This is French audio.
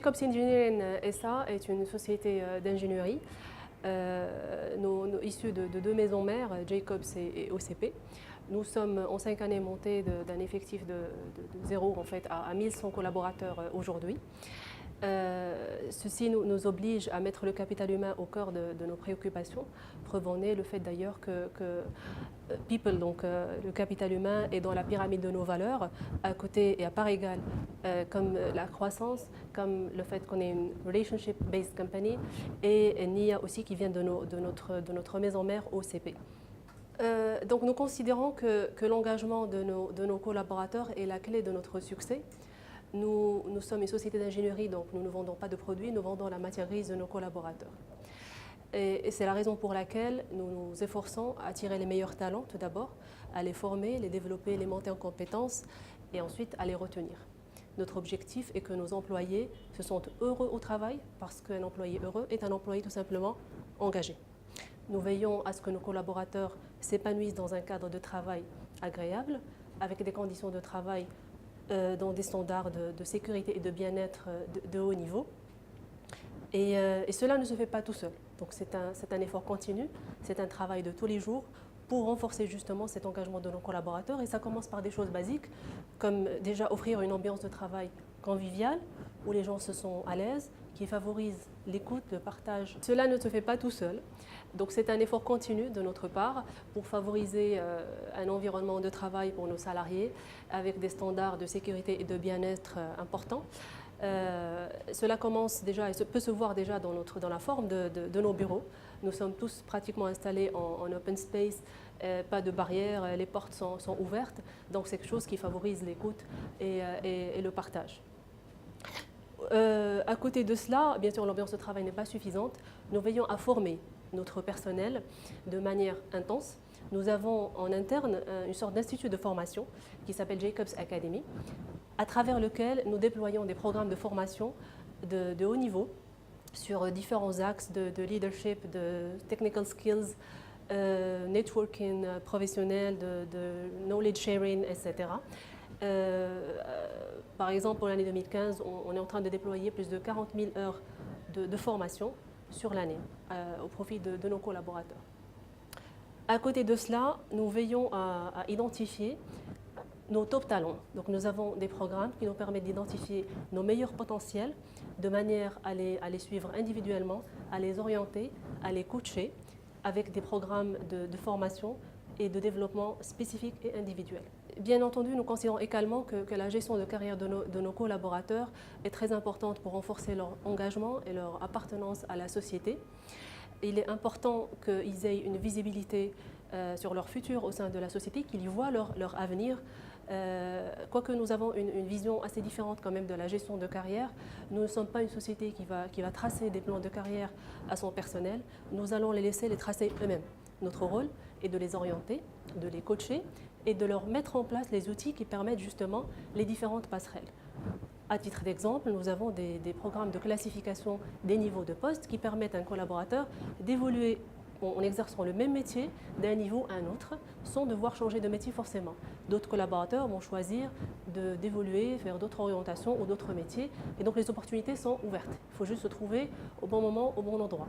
Jacobs Engineering SA est une société d'ingénierie issue de deux maisons mères, Jacobs et OCP. Nous sommes en 5 années montés d'un effectif de zéro en fait, à 1100 collaborateurs aujourd'hui. Ceci nous oblige à mettre le capital humain au cœur de nos préoccupations. Preuve en est le fait d'ailleurs que People, donc le capital humain, est dans la pyramide de nos valeurs, à côté et à part égale, comme la croissance, comme le fait qu'on est une relationship-based company, et NIA aussi qui vient de notre maison mère OCP. Donc nous considérons que l'engagement de nos collaborateurs est la clé de notre succès. Nous sommes une société d'ingénierie, donc nous ne vendons pas de produits, nous vendons la matière grise de nos collaborateurs. Et c'est la raison pour laquelle nous nous efforçons à attirer les meilleurs talents tout d'abord, à les former, les développer, les monter en compétences et ensuite à les retenir. Notre objectif est que nos employés se sentent heureux au travail parce qu'un employé heureux est un employé tout simplement engagé. Nous veillons à ce que nos collaborateurs s'épanouissent dans un cadre de travail agréable, avec des conditions de travail dans des standards de sécurité et de bien-être de haut niveau. Et cela ne se fait pas tout seul. Donc c'est un effort continu, c'est un travail de tous les jours pour renforcer justement cet engagement de nos collaborateurs. Et ça commence par des choses basiques, comme déjà offrir une ambiance de travail conviviale, où les gens se sentent à l'aise, qui favorise l'écoute, le partage. Cela ne se fait pas tout seul. Donc c'est un effort continu de notre part pour favoriser un environnement de travail pour nos salariés avec des standards de sécurité et de bien-être importants. Cela commence déjà et peut se voir déjà dans la forme de nos bureaux. Nous sommes tous pratiquement installés en open space, pas de barrières, les portes sont ouvertes. Donc c'est quelque chose qui favorise l'écoute et le partage. À côté de cela, bien sûr, l'ambiance de travail n'est pas suffisante. Nous veillons à former notre personnel de manière intense. Nous avons en interne une sorte d'institut de formation qui s'appelle Jacobs Academy, à travers lequel nous déployons des programmes de formation de haut niveau sur différents axes de leadership, de technical skills, networking professionnel, de knowledge sharing, etc. Par exemple, pour l'année 2015, on est en train de déployer plus de 40 000 heures de formation sur l'année au profit de nos collaborateurs. À côté de cela, nous veillons à identifier nos top talents. Donc nous avons des programmes qui nous permettent d'identifier nos meilleurs potentiels de manière à les suivre individuellement, à les orienter, à les coacher avec des programmes de formation et de développement spécifiques et individuels. Bien entendu, nous considérons également que la gestion de carrière de nos collaborateurs est très importante pour renforcer leur engagement et leur appartenance à la société. Il est important qu'ils aient une visibilité sur leur futur au sein de la société, qu'ils y voient leur avenir. Quoique nous avons une vision assez différente quand même de la gestion de carrière, nous ne sommes pas une société qui va tracer des plans de carrière à son personnel. Nous allons les laisser les tracer eux-mêmes. Notre rôle est de les orienter, de les coacher et de leur mettre en place les outils qui permettent justement les différentes passerelles. À titre d'exemple, nous avons des programmes de classification des niveaux de poste qui permettent à un collaborateur d'évoluer en exerçant le même métier d'un niveau à un autre sans devoir changer de métier forcément. D'autres collaborateurs vont choisir d'évoluer, faire d'autres orientations ou d'autres métiers et donc les opportunités sont ouvertes. Il faut juste se trouver au bon moment, au bon endroit.